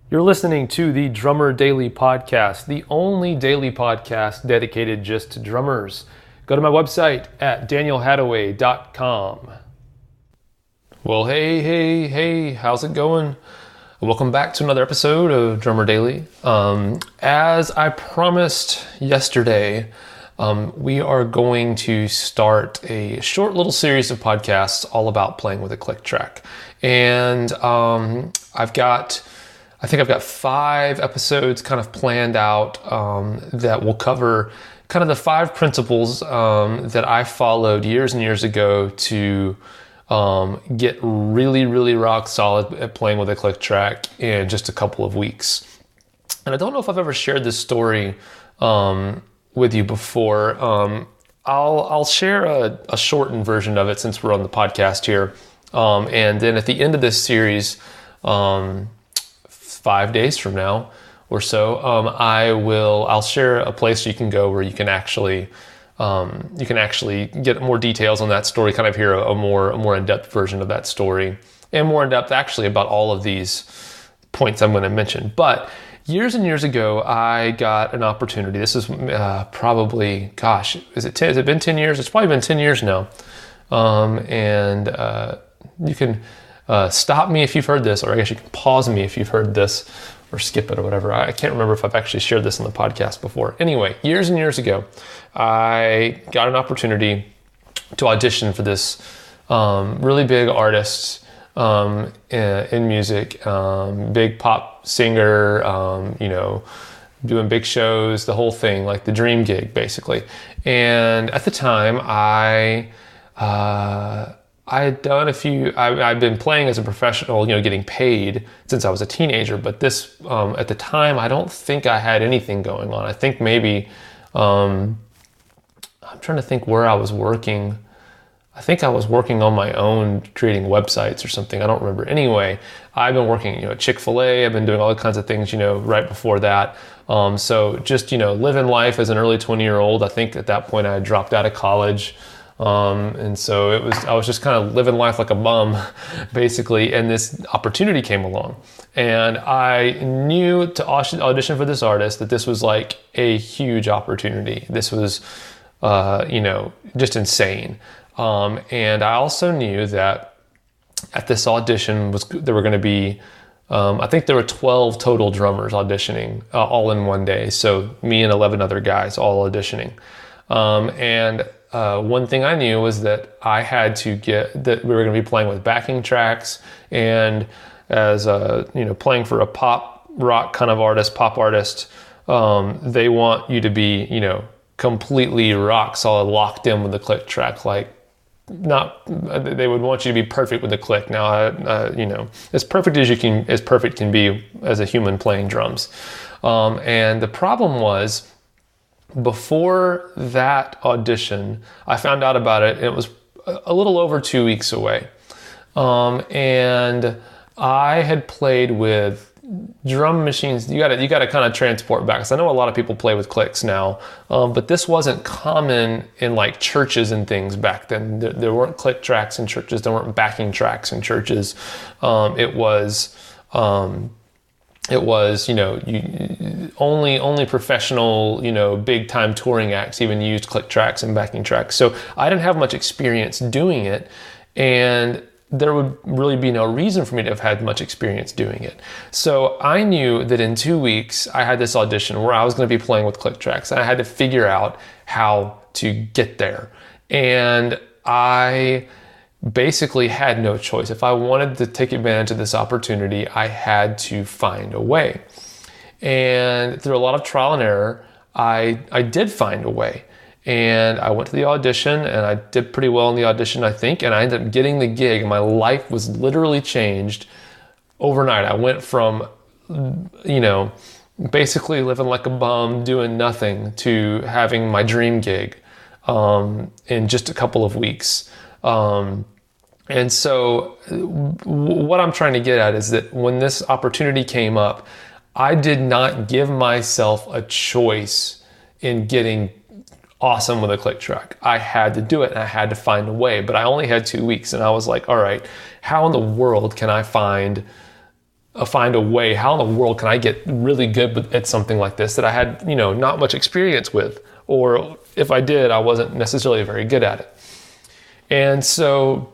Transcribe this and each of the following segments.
You're listening to the Drummer Daily Podcast, the only daily podcast dedicated just to drummers. Go to my website at danielhadaway.com. Well, hey, how's it going? Welcome back to another episode of Drummer Daily. As I promised yesterday, we are going to start a short little series of podcasts all about playing with a click track. And I think I've got 5 episodes kind of planned out that will cover kind of the 5 principles that I followed years and years ago to get really rock solid at playing with a click track in just a couple of weeks. And I don't know if I've ever shared this story with you before. I'll share a shortened version of it since we're on the podcast here. And then at the end of this series, 5 days from now or so, I'll share a place you can go where you can actually get more details on that story, kind of hear a more in-depth version of that story, and more in-depth actually about all of these points I'm going to mention. But years and years ago, I got an opportunity. This is probably, has it been 10 years? It's probably been 10 years now. You can stop me if you've heard this, or I guess you can pause me if you've heard this, or skip it or whatever. I can't remember if I've actually shared this on the podcast before. Anyway, years and years ago, I got an opportunity to audition for this really big artist in music, big pop singer, doing big shows, the whole thing, like the dream gig, basically. And at the time, I had done I've been playing as a professional, getting paid since I was a teenager, but this, at the time, I don't think I had anything going on. I think maybe, I'm trying to think where I was working. I think I was working on my own, creating websites or something. I don't remember. Anyway, I've been working, at Chick-fil-A. I've been doing all kinds of things, right before that. So just, living life as an early 20-year-old. I think at that point I had dropped out of college. And so I was just kind of living life like a bum, basically. And this opportunity came along, and I knew to audition for this artist that this was like a huge opportunity. This was, just insane. And I also knew that at this audition there were going to be, I think there were 12 total drummers auditioning, all in one day. So me and 11 other guys all auditioning. One thing I knew was that I had to that we were going to be playing with backing tracks, and as playing for a pop rock kind of artist, pop artist, they want you to be, completely rock solid, locked in with the click track. Like, they would want you to be perfect with the click. Now, as perfect can be as a human playing drums. And the problem was, before that audition, I found out about it, and it was a little over 2 weeks away. And I had played with drum machines. You got to kind of transport back, because I know a lot of people play with clicks now, but this wasn't common in like churches and things back then. There weren't click tracks in churches. There weren't backing tracks in churches. It was only professional, big time touring acts even used click tracks and backing tracks. So I didn't have much experience doing it, and there would really be no reason for me to have had much experience doing it. So I knew that in 2 weeks I had this audition where I was going to be playing with click tracks, and I had to figure out how to get there. And I basically had no choice. If I wanted to take advantage of this opportunity, I had to find a way. And through a lot of trial and error, I did find a way. And I went to the audition, and I did pretty well in the audition, I think, and I ended up getting the gig, and my life was literally changed overnight. I went from, basically living like a bum, doing nothing, to having my dream gig in just a couple of weeks. And so what I'm trying to get at is that when this opportunity came up, I did not give myself a choice in getting awesome with a click track. I had to do it, and I had to find a way, but I only had 2 weeks, and I was like, all right, how in the world can I find find a way. How in the world can I get really good at something like this that I had, not much experience with, or if I did, I wasn't necessarily very good at it. And so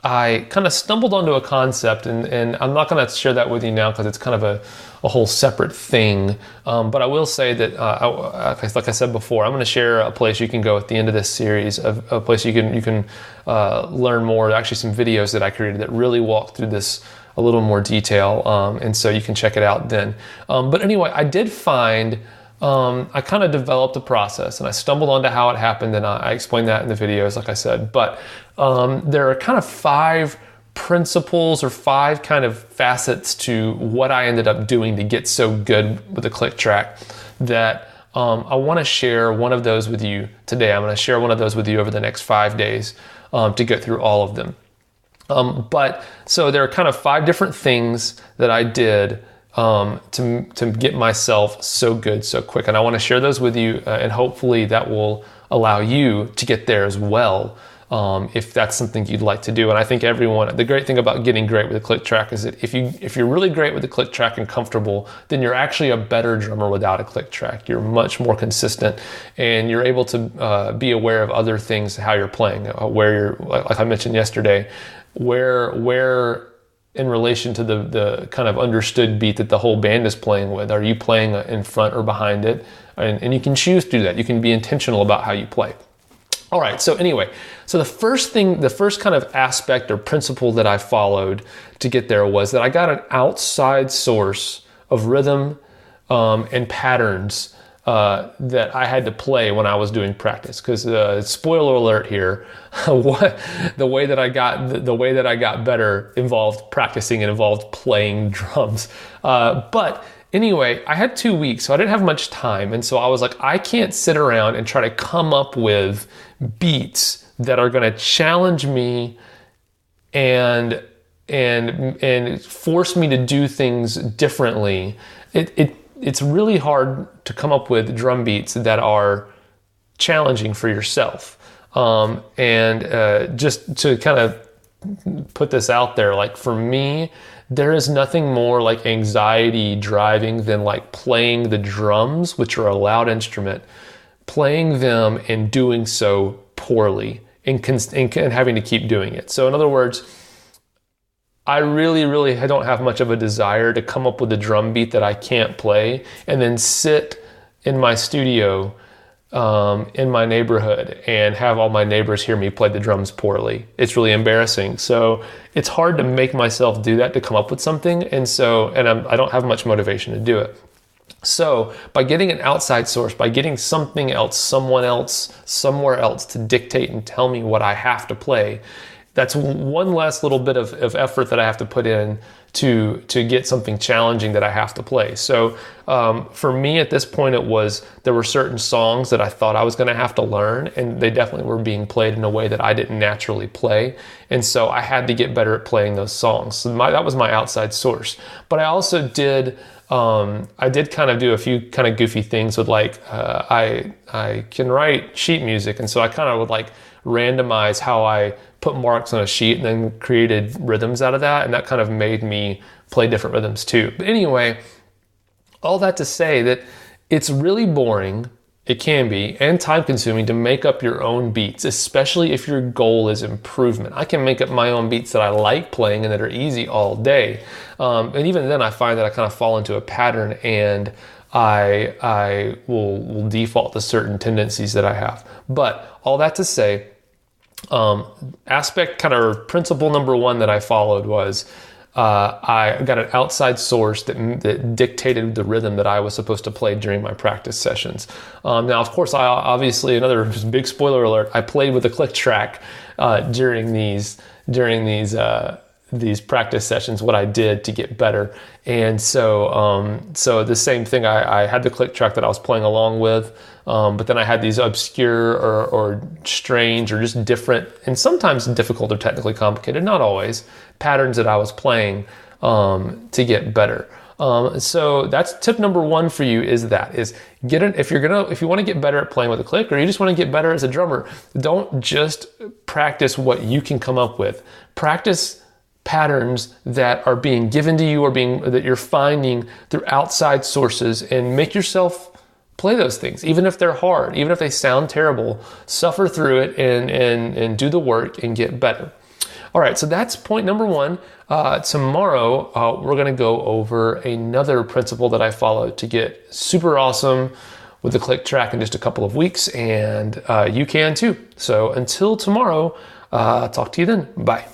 I kind of stumbled onto a concept, and I'm not going to share that with you now because it's kind of a whole separate thing. But I will say that, like I said before, I'm going to share a place you can go at the end of this series, a place you can learn more. Actually, some videos that I created that really walk through this a little more detail, and so you can check it out then. But anyway, I did find, I kind of developed a process, and I stumbled onto how it happened, and I explained that in the videos, like I said. But there are kind of 5 principles or 5 kind of facets to what I ended up doing to get so good with the click track that I want to share one of those with you today. I'm going to share one of those with you over the next 5 days to get through all of them. But so there are kind of 5 different things that I did to get myself so good so quick, and I want to share those with you, and hopefully that will allow you to get there as well, if that's something you'd like to do. And I think the great thing about getting great with the click track is that if you're really great with the click track and comfortable, then you're actually a better drummer without a click track. You're much more consistent, and you're able to be aware of other things, how you're playing, where you're, like I mentioned yesterday, where in relation to the kind of understood beat that the whole band is playing with. Are you playing in front or behind it? And you can choose to do that. You can be intentional about how you play. All right, so anyway, so the first kind of aspect or principle that I followed to get there was that I got an outside source of rhythm and patterns that I had to play when I was doing practice. Because spoiler alert here, the way that I got better involved practicing and involved playing drums. But anyway, I had 2 weeks, so I didn't have much time, and so I was like, I can't sit around and try to come up with beats that are going to challenge me and force me to do things differently. It's really hard to come up with drum beats that are challenging for yourself. Just to kind of put this out there, like for me, there is nothing more like anxiety driving than like playing the drums, which are a loud instrument, playing them and doing so poorly and having to keep doing it. So in other words, I really don't have much of a desire to come up with a drum beat that I can't play and then sit in my studio in my neighborhood and have all my neighbors hear me play the drums poorly. It's really embarrassing. So it's hard to make myself do that, to come up with something. And I don't have much motivation to do it. So by getting an outside source, by getting something else, someone else, somewhere else to dictate and tell me what I have to play, that's one less little bit of effort that I have to put in to get something challenging that I have to play. So for me at this point, there were certain songs that I thought I was going to have to learn, and they definitely were being played in a way that I didn't naturally play. And so I had to get better at playing those songs. So that was my outside source. But I also did kind of do a few kind of goofy things with I can write sheet music, and so I kind of would like randomize how I put marks on a sheet and then created rhythms out of that, and that kind of made me play different rhythms too. But anyway, all that to say that it's really boring, it can be, and time consuming to make up your own beats, especially if your goal is improvement. I can make up my own beats that I like playing and that are easy all day. And even then I find that I kind of fall into a pattern, and I will default to certain tendencies that I have. But all that to say, aspect kind of principle number 1 that I followed was I got an outside source that dictated the rhythm that I was supposed to play during my practice sessions. Now, of course, I obviously, another big spoiler alert, I played with a click track during these practice sessions, what I did to get better. And so the same thing, I had the click track that I was playing along with, but then I had these obscure or strange or just different, and sometimes difficult or technically complicated, not always, patterns that I was playing to get better. So that's tip number 1 for you, is if you want to get better at playing with a click, or you just want to get better as a drummer, don't just practice what you can come up with. Practice patterns that are being given to you or that you're finding through outside sources, and make yourself play those things, even if they're hard, even if they sound terrible. Suffer through it and do the work and get better. All right, so that's point number one. Tomorrow, we're going to go over another principle that I follow to get super awesome with the Click Track in just a couple of weeks, and you can too. So until tomorrow, talk to you then. Bye.